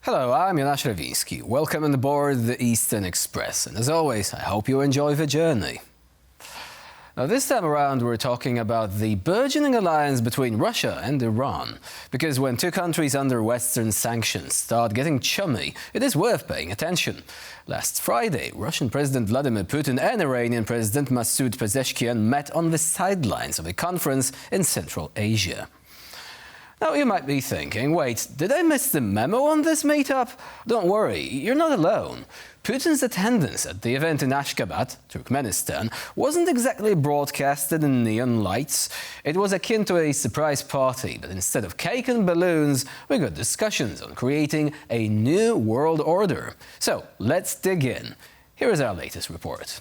Hello, I'm Jonasz Rewiński. Welcome on board the Eastern Express. And as always, I hope you enjoy the journey. Now, this time around, we're talking about the burgeoning alliance between Russia and Iran. Because when two countries under Western sanctions start getting chummy, it is worth paying attention. Last Friday, Russian President Vladimir Putin and Iranian President Pezeshkian met on the sidelines of a conference in Central Asia. Now, you might be thinking, wait, did I miss the memo on this meetup? Don't worry, you're not alone. Putin's attendance at the event in Ashgabat, Turkmenistan, wasn't exactly broadcasted in neon lights. It was akin to a surprise party, but instead of cake and balloons, we got discussions on creating a new world order. So, let's dig in. Here is our latest report.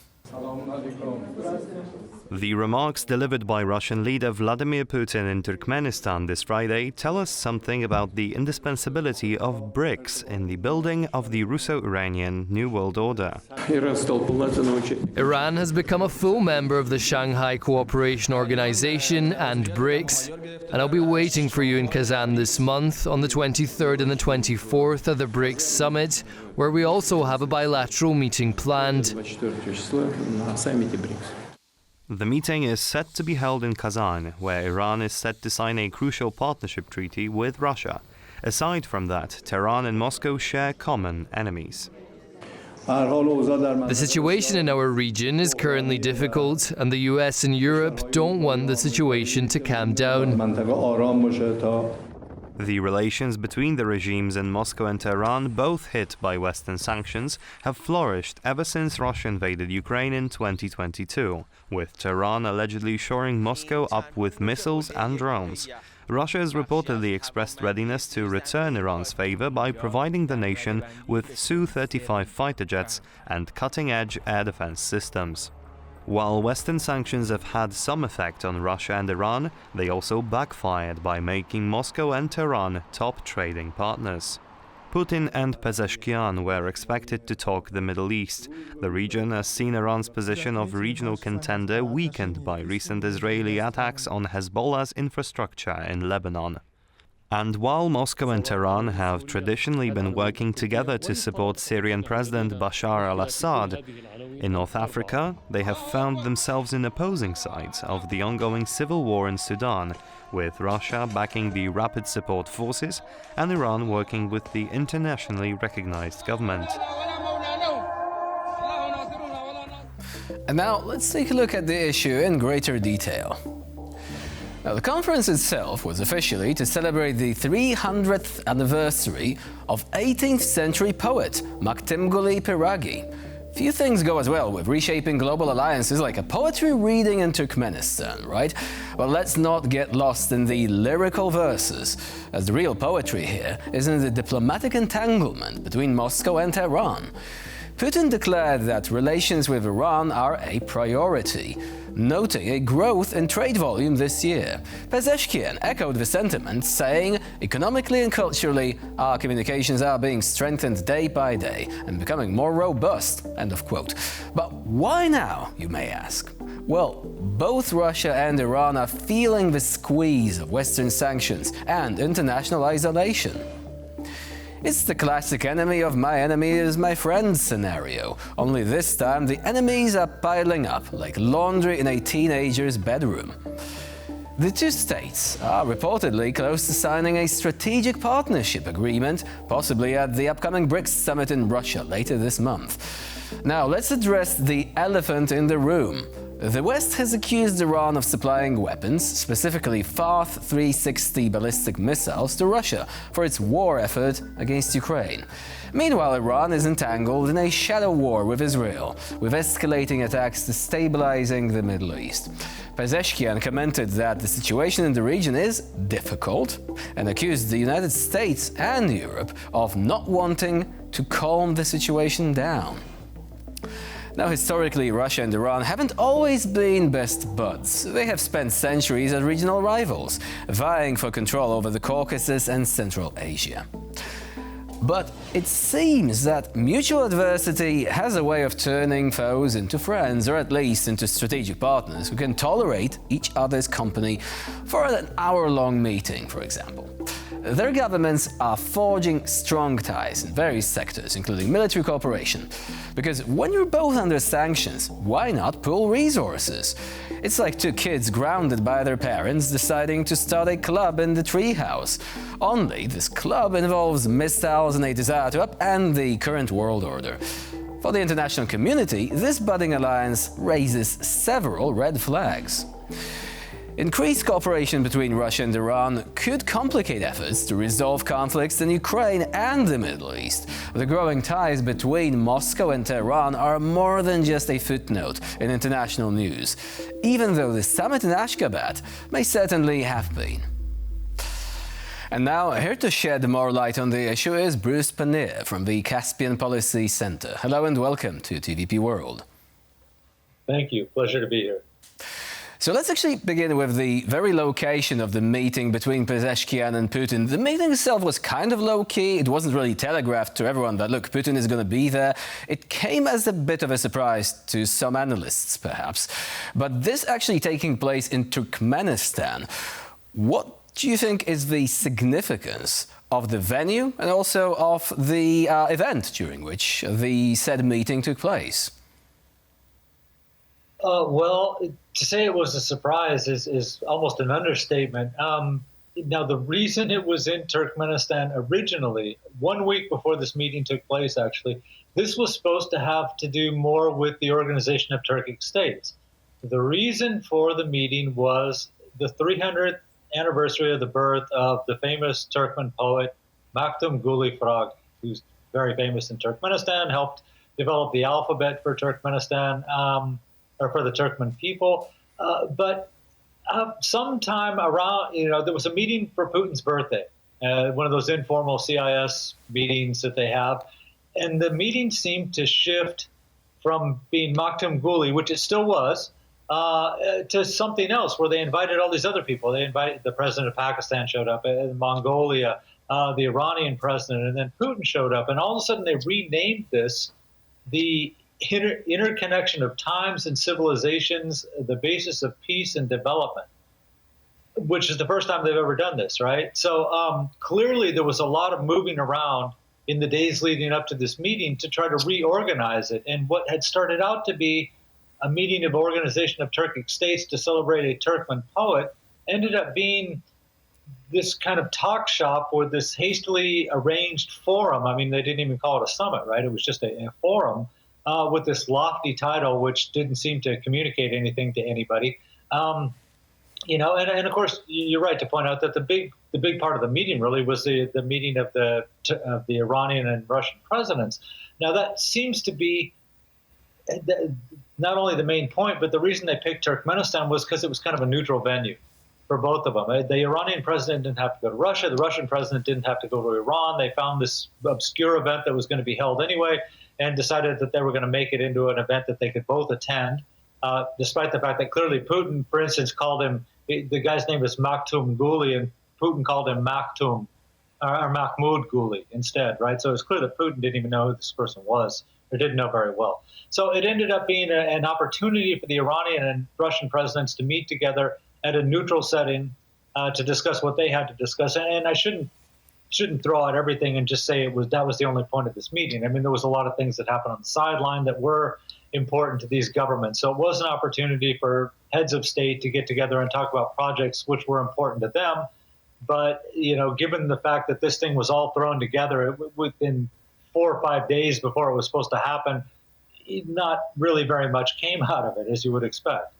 The remarks delivered by Russian leader Vladimir Putin in Turkmenistan this Friday tell us something about the indispensability of BRICS in the building of the Russo-Iranian New World Order. Iran has become a full member of the Shanghai Cooperation Organization and BRICS, and I'll be waiting for you in Kazan this month on the 23rd and the 24th of the BRICS Summit, where we also have a bilateral meeting planned. The meeting is set to be held in Kazan, where Iran is set to sign a crucial partnership treaty with Russia. Aside from that, Tehran and Moscow share common enemies. The situation in our region is currently difficult, and the US and Europe don't want the situation to calm down. The relations between the regimes in Moscow and Tehran, both hit by Western sanctions, have flourished ever since Russia invaded Ukraine in 2022, with Tehran allegedly shoring Moscow up with missiles and drones. Russia has reportedly expressed readiness to return Iran's favor by providing the nation with Su-35 fighter jets and cutting-edge air defense systems. While Western sanctions have had some effect on Russia and Iran, they also backfired by making Moscow and Tehran top trading partners. Putin and Pezeshkian were expected to talk the Middle East. The region has seen Iran's position of regional contender weakened by recent Israeli attacks on Hezbollah's infrastructure in Lebanon. And while Moscow and Tehran have traditionally been working together to support Syrian President Bashar al-Assad, in North Africa, they have found themselves in opposing sides of the ongoing civil war in Sudan, with Russia backing the Rapid Support Forces and Iran working with the internationally recognized government. And now, let's take a look at the issue in greater detail. Now, the conference itself was officially to celebrate the 300th anniversary of 18th century poet Maksim Gorky. Few things go as well with reshaping global alliances like a poetry reading in Turkmenistan, right? Well, let's not get lost in the lyrical verses, as the real poetry here is in the diplomatic entanglement between Moscow and Tehran. Putin declared that relations with Iran are a priority, noting a growth in trade volume this year. Pezeshkian echoed the sentiment, saying, "Economically and culturally, our communications are being strengthened day by day and becoming more robust." End of quote. But why now, you may ask? Well, both Russia and Iran are feeling the squeeze of Western sanctions and international isolation. It's the classic enemy of my enemy is my friend scenario, only this time the enemies are piling up like laundry in a teenager's bedroom. The two states are reportedly close to signing a strategic partnership agreement, possibly at the upcoming BRICS summit in Russia later this month. Now, let's address the elephant in the room. The West has accused Iran of supplying weapons, specifically Fath 360 ballistic missiles, to Russia for its war effort against Ukraine. Meanwhile, Iran is entangled in a shadow war with Israel, with escalating attacks destabilizing the Middle East. Pezeshkian commented that the situation in the region is difficult and accused the United States and Europe of not wanting to calm the situation down. Now, historically, Russia and Iran haven't always been best buds. They have spent centuries as regional rivals, vying for control over the Caucasus and Central Asia. But it seems that mutual adversity has a way of turning foes into friends, or at least into strategic partners who can tolerate each other's company for an hour-long meeting, for example. their governments are forging strong ties in various sectors, including military cooperation. Because when you're both under sanctions, why not pool resources? It's like two kids grounded by their parents deciding to start a club in the treehouse. Only this club involves missiles and a desire to upend the current world order. For the international community, this budding alliance raises several red flags. Increased cooperation between Russia and Iran could complicate efforts to resolve conflicts in Ukraine and the Middle East. The growing ties between Moscow and Tehran are more than just a footnote in international news, even though the summit in Ashgabat may certainly have been. And now, here to shed more light on the issue is Bruce Pannier from the Caspian Policy Center. Hello and welcome to TVP World. Thank you. Pleasure to be here. So let's actually begin with the very location of the meeting between Pezeshkian and Putin. The meeting itself was kind of low-key. It wasn't really telegraphed to everyone that, look, Putin is going to be there. It came as a bit of a surprise to some analysts, perhaps. But this actually taking place in Turkmenistan. What do you think is the significance of the venue and also of the event during which the said meeting took place? Well, to say it was a surprise is almost an understatement. Now, the reason it was in Turkmenistan originally, 1 week before this meeting took place, actually, this was supposed to have to do more with the organization of Turkic states. The reason for the meeting was the 300th anniversary of the birth of the famous Turkmen poet Maktum Guli Frag, who's very famous in Turkmenistan, helped develop the alphabet for Turkmenistan, or for the Turkmen people. But sometime around, there was a meeting for Putin's birthday, one of those informal CIS meetings that they have. And the meeting seemed to shift from being Maktum Guli, which it still was, to something else where they invited all these other people. They invited the president of Pakistan showed up, Mongolia, the Iranian president, and then Putin showed up. And all of a sudden they renamed this the interconnection of times and civilizations, the basis of peace and development, which is the first time they've ever done this, right? So clearly there was a lot of moving around in the days leading up to this meeting to try to reorganize it. And what had started out to be a meeting of Organization of Turkic States to celebrate a Turkmen poet ended up being this kind of talk shop or this hastily arranged forum. I mean, they didn't even call it a summit, right? It was just a forum with this lofty title, which didn't seem to communicate anything to anybody. And of course, you're right to point out that the big part of the meeting really was the meeting of the Iranian and Russian presidents. Now, that seems to be not only the main point, but the reason they picked Turkmenistan was because it was kind of a neutral venue for both of them. The Iranian president didn't have to go to Russia. The Russian president didn't have to go to Iran. They found this obscure event that was going to be held anyway and decided that they were going to make it into an event that they could both attend, despite the fact that clearly Putin, for instance, called him, the guy's name is Maktum Guli, and Putin called him Maktum, or Mahmoud Guli instead, right? So it's clear that Putin didn't even know who this person was, or didn't know very well. So it ended up being an opportunity for the Iranian and Russian presidents to meet together at a neutral setting to discuss what they had to discuss. And I shouldn't throw out everything and just say that was the only point of this meeting. I mean, there was a lot of things that happened on the sideline that were important to these governments. So it was an opportunity for heads of state to get together and talk about projects which were important to them. But, given the fact that this thing was all thrown together within 4 or 5 days before it was supposed to happen, not really very much came out of it, as you would expect.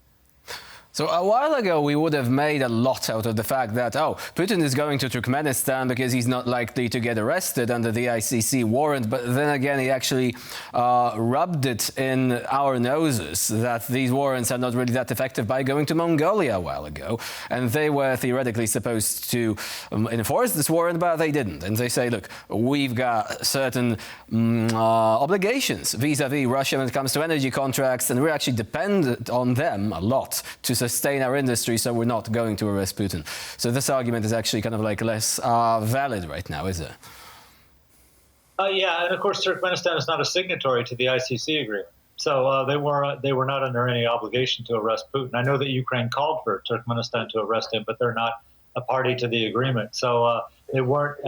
So a while ago, we would have made a lot out of the fact that, Putin is going to Turkmenistan because he's not likely to get arrested under the ICC warrant. But then again, he actually rubbed it in our noses that these warrants are not really that effective by going to Mongolia a while ago. And they were theoretically supposed to enforce this warrant, but they didn't. And they say, look, we've got certain obligations vis-a-vis Russia when it comes to energy contracts, and we're actually dependent on them a lot to sustain our industry, so we're not going to arrest Putin. So this argument is actually kind of like less valid right now, is it? Yeah, and of course Turkmenistan is not a signatory to the ICC agreement, so they were not under any obligation to arrest Putin. I know that Ukraine called for Turkmenistan to arrest him, but they're not a party to the agreement. So they weren't.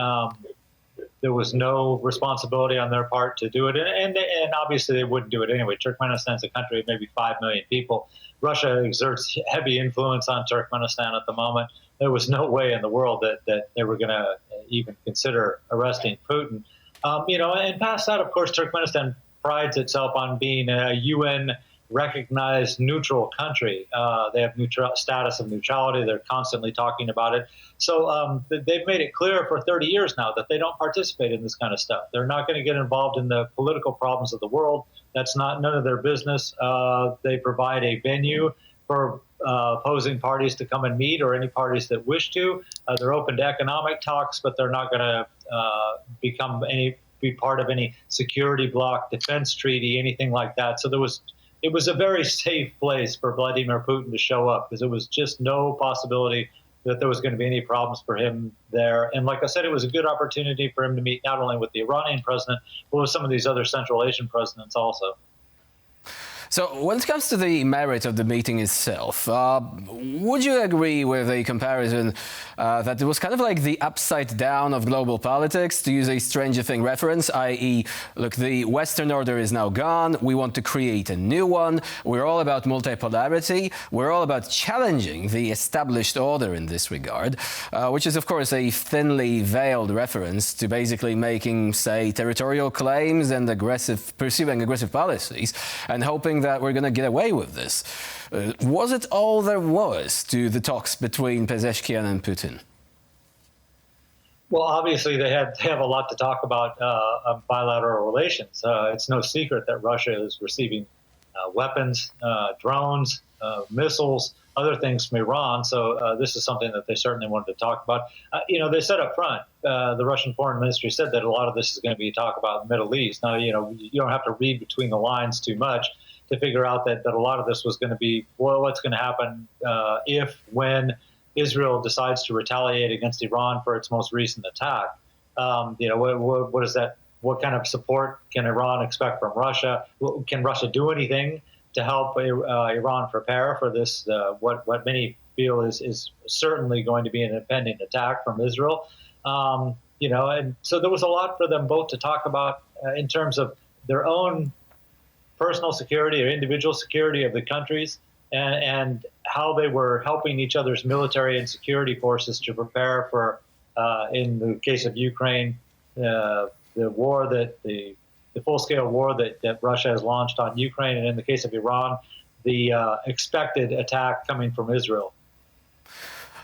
There was no responsibility on their part to do it, and obviously they wouldn't do it anyway. Turkmenistan's a country of maybe 5 million people. Russia exerts heavy influence on Turkmenistan at the moment. There was no way in the world that they were going to even consider arresting Putin. And past that, of course, Turkmenistan prides itself on being a UN recognized neutral country. They have status of neutrality. They're constantly talking about it. So they've made it clear for 30 years now that they don't participate in this kind of stuff. They're not going to get involved in the political problems of the world. That's none of their business. They provide a venue for opposing parties to come and meet, or any parties that wish to. They're open to economic talks, but they're not going to be part of any security bloc, defense treaty, anything like that. So it was a very safe place for Vladimir Putin to show up, because there was just no possibility that there was going to be any problems for him there. And like I said, it was a good opportunity for him to meet not only with the Iranian president, but with some of these other Central Asian presidents also. So when it comes to the merit of the meeting itself, would you agree with a comparison that it was kind of like the upside down of global politics, to use a Stranger Things reference, i.e., look, the Western order is now gone, we want to create a new one, we're all about multipolarity, we're all about challenging the established order in this regard, which is, of course, a thinly veiled reference to basically making, say, territorial claims and pursuing aggressive policies and hoping that we're going to get away with this. Was it all there was to the talks between Pezeshkian and Putin? Well, obviously they have a lot to talk about bilateral relations. It's no secret that Russia is receiving weapons, drones, missiles, other things from Iran. So this is something that they certainly wanted to talk about. They said up front, the Russian Foreign Ministry said that a lot of this is going to be talk about the Middle East. Now, you don't have to read between the lines too much to figure out that a lot of this was going to be, well, what's going to happen when Israel decides to retaliate against Iran for its most recent attack. What is that? What kind of support can Iran expect from Russia? Can Russia do anything to help Iran prepare for this? What many feel is certainly going to be an impending attack from Israel. And so there was a lot for them both to talk about in terms of their own personal security or individual security of the countries, and how they were helping each other's military and security forces to prepare for, in the case of Ukraine, the war the full-scale war that Russia has launched on Ukraine, and in the case of Iran, the expected attack coming from Israel.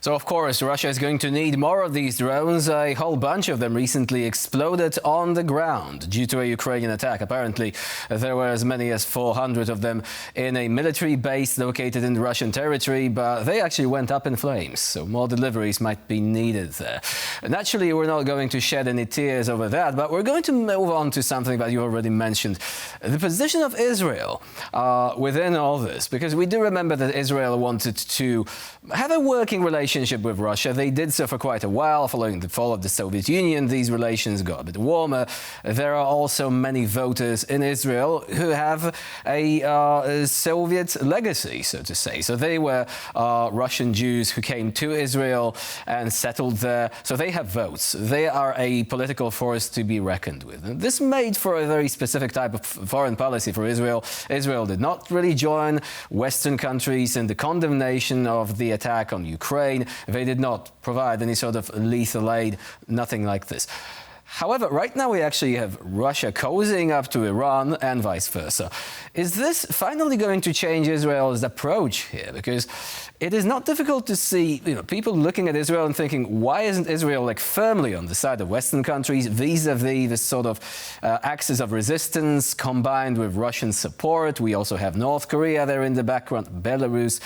So, of course, Russia is going to need more of these drones. A whole bunch of them recently exploded on the ground due to a Ukrainian attack. Apparently, there were as many as 400 of them in a military base located in Russian territory, but they actually went up in flames. So more deliveries might be needed there. Naturally, we're not going to shed any tears over that, but we're going to move on to something that you already mentioned. The position of Israel within all this, because we do remember that Israel wanted to have a working relationship with Russia. They did so for quite a while. Following the fall of the Soviet Union, these relations got a bit warmer. There are also many voters in Israel who have a Soviet legacy, so to say. So they were Russian Jews who came to Israel and settled there. So they have votes. They are a political force to be reckoned with. And this made for a very specific type of foreign policy for Israel. Israel did not really join Western countries in the condemnation of the attack on Ukraine. They did not provide any sort of lethal aid, nothing like this. However, right now we actually have Russia cozying up to Iran and vice versa. Is this finally going to change Israel's approach here? Because it is not difficult to see people looking at Israel and thinking, why isn't Israel firmly on the side of Western countries vis-a-vis this sort of axis of resistance combined with Russian support? We also have North Korea there in the background, Belarus.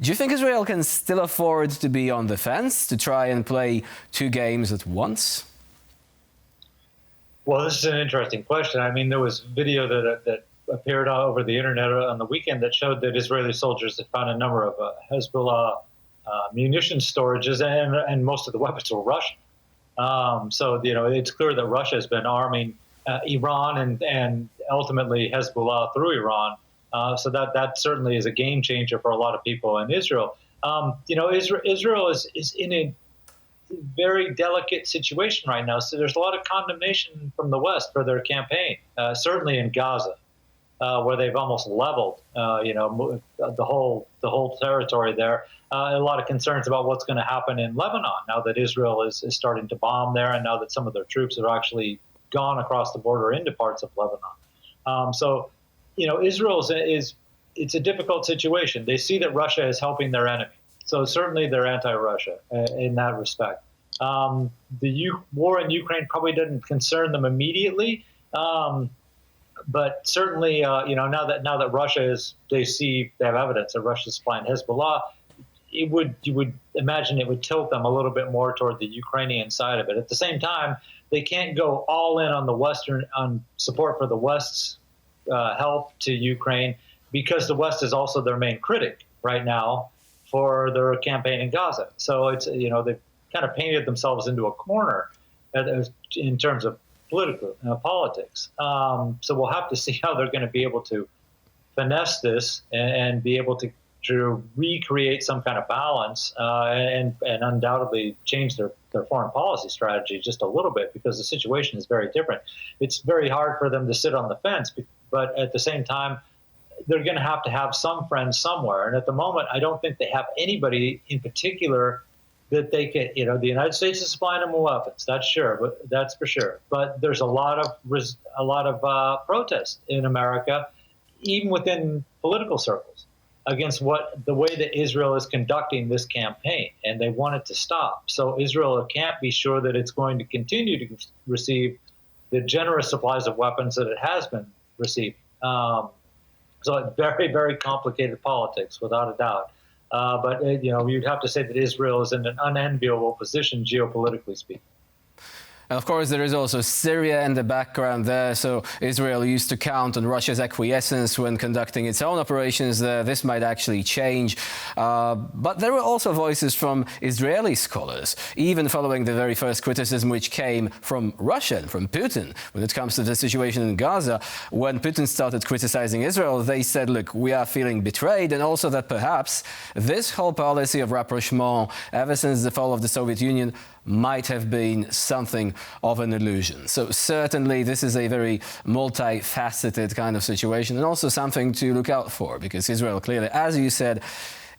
Do you think Israel can still afford to be on the fence, to try and play two games at once? Well, this is an interesting question. I mean, there was video that appeared over the internet on the weekend that showed that Israeli soldiers had found a number of Hezbollah munition storages, and most of the weapons were Russian. So, it's clear that Russia has been arming Iran and ultimately Hezbollah through Iran. So that certainly is a game changer for a lot of people in Israel. Israel is in very delicate situation right now. So there's a lot of condemnation from the West for their campaign, certainly in Gaza, where they've almost leveled, the whole territory there. A lot of concerns about what's going to happen in Lebanon now that Israel is starting to bomb there, and now that some of their troops have actually gone across the border into parts of Lebanon. Israel it's a difficult situation. They see that Russia is helping their enemy. So certainly they're anti-Russia in that respect. The war in Ukraine probably didn't concern them immediately, but certainly, now that Russia they have evidence that Russia is supplying Hezbollah, you would imagine it would tilt them a little bit more toward the Ukrainian side of it. At the same time, they can't go all in on support for the West's help to Ukraine, because the West is also their main critic right now for their campaign in Gaza. So it's, they've kind of painted themselves into a corner in terms of politics. So we'll have to see how they're going to be able to finesse this and be able to recreate some kind of balance and undoubtedly change their foreign policy strategy just a little bit, because the situation is very different. It's very hard for them to sit on the fence, but at the same time, they're going to have some friends somewhere. And at the moment, I don't think they have anybody in particular that they can, the United States is supplying them with weapons. That's for sure. But there's a lot of protest in America, even within political circles, against the way that Israel is conducting this campaign, and they want it to stop. So Israel can't be sure that it's going to continue to receive the generous supplies of weapons that it has been receiving. So it's very, very complicated politics, without a doubt. But you'd have to say that Israel is in an unenviable position, geopolitically speaking. And of course, there is also Syria in the background there. So Israel used to count on Russia's acquiescence when conducting its own operations there. This might actually change. But there were also voices from Israeli scholars, even following the very first criticism which came from Russia and from Putin when it comes to the situation in Gaza. When Putin started criticizing Israel, they said, look, we are feeling betrayed, and also that perhaps this whole policy of rapprochement ever since the fall of the Soviet Union might have been something of an illusion. So certainly this is a very multifaceted kind of situation, and also something to look out for, because Israel clearly, as you said,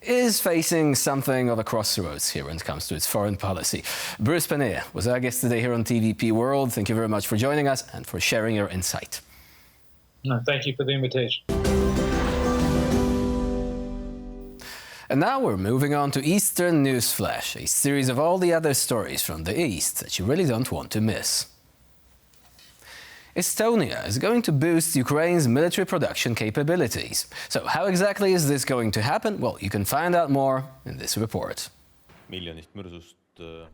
is facing something of a crossroads here when it comes to its foreign policy. Bruce Pannier was our guest today here on TVP World. Thank you very much for joining us and for sharing your insight. Thank you for the invitation. And now we're moving on to Eastern Newsflash, a series of all the other stories from the East that you really don't want to miss. Estonia is going to boost Ukraine's military production capabilities. So how exactly is this going to happen? Well, you can find out more in this report.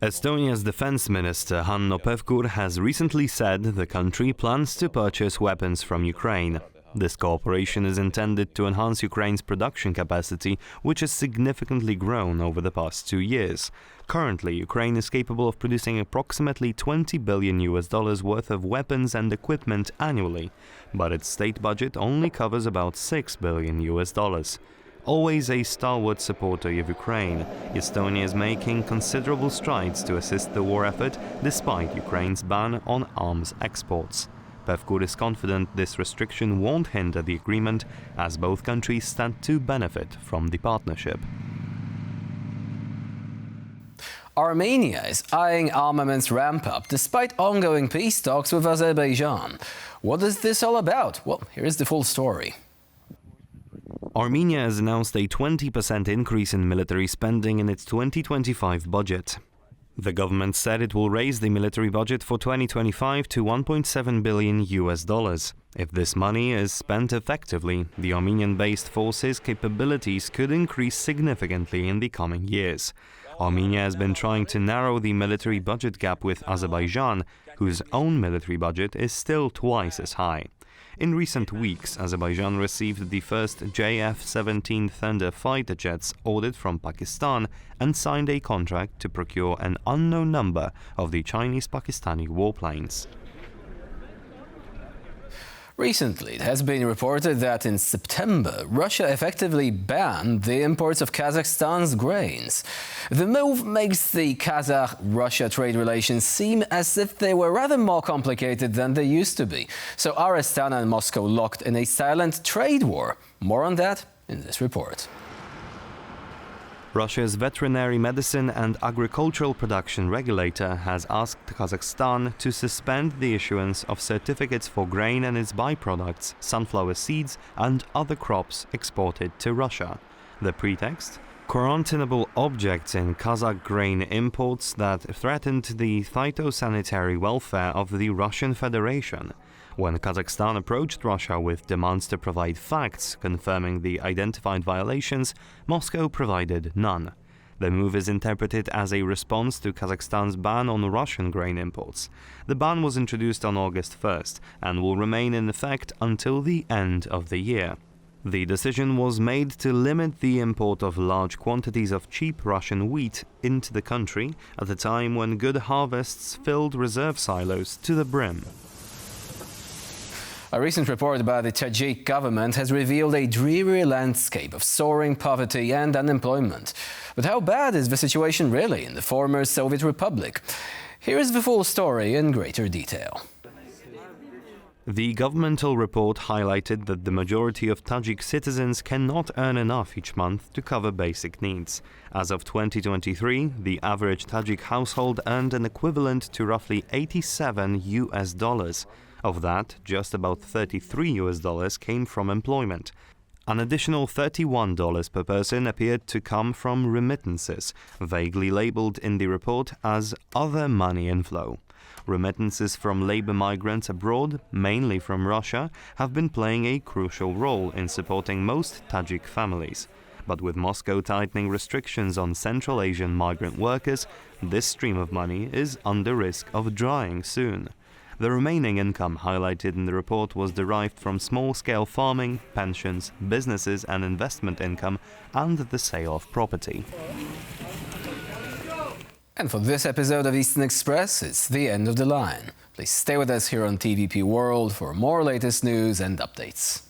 Estonia's defense minister Hanno Pevkur has recently said the country plans to purchase weapons from Ukraine. This cooperation is intended to enhance Ukraine's production capacity, which has significantly grown over the past 2 years. Currently, Ukraine is capable of producing approximately $20 billion worth of weapons and equipment annually, but its state budget only covers about $6 billion. Always a stalwart supporter of Ukraine, Estonia is making considerable strides to assist the war effort despite Ukraine's ban on arms exports. Pevkur is confident this restriction won't hinder the agreement, as both countries stand to benefit from the partnership. Armenia is eyeing armaments ramp-up despite ongoing peace talks with Azerbaijan. What is this all about? Well, here is the full story. Armenia has announced a 20% increase in military spending in its 2025 budget. The government said it will raise the military budget for 2025 to $1.7 billion. If this money is spent effectively, the Armenian-based forces' capabilities could increase significantly in the coming years. Armenia has been trying to narrow the military budget gap with Azerbaijan, whose own military budget is still twice as high. In recent weeks, Azerbaijan received the first JF-17 Thunder fighter jets ordered from Pakistan and signed a contract to procure an unknown number of the Chinese-Pakistani warplanes. Recently, it has been reported that in September, Russia effectively banned the imports of Kazakhstan's grains. The move makes the Kazakh-Russia trade relations seem as if they were rather more complicated than they used to be. So are Astana and Moscow locked in a silent trade war? More on that in this report. Russia's Veterinary Medicine and Agricultural Production Regulator has asked Kazakhstan to suspend the issuance of certificates for grain and its byproducts, sunflower seeds and other crops exported to Russia. The pretext? Quarantinable objects in Kazakh grain imports that threatened the phytosanitary welfare of the Russian Federation. When Kazakhstan approached Russia with demands to provide facts confirming the identified violations, Moscow provided none. The move is interpreted as a response to Kazakhstan's ban on Russian grain imports. The ban was introduced on August 1st and will remain in effect until the end of the year. The decision was made to limit the import of large quantities of cheap Russian wheat into the country at a time when good harvests filled reserve silos to the brim. A recent report by the Tajik government has revealed a dreary landscape of soaring poverty and unemployment. But how bad is the situation really in the former Soviet Republic? Here is the full story in greater detail. The governmental report highlighted that the majority of Tajik citizens cannot earn enough each month to cover basic needs. As of 2023, the average Tajik household earned an equivalent to roughly $87. Of that, just about $33 came from employment. An additional $31 per person appeared to come from remittances, vaguely labeled in the report as other money inflow. Remittances from labor migrants abroad, mainly from Russia, have been playing a crucial role in supporting most Tajik families. But with Moscow tightening restrictions on Central Asian migrant workers, this stream of money is under risk of drying soon. The remaining income highlighted in the report was derived from small-scale farming, pensions, businesses and investment income, and the sale of property. And for this episode of Eastern Express, it's the end of the line. Please stay with us here on TVP World for more latest news and updates.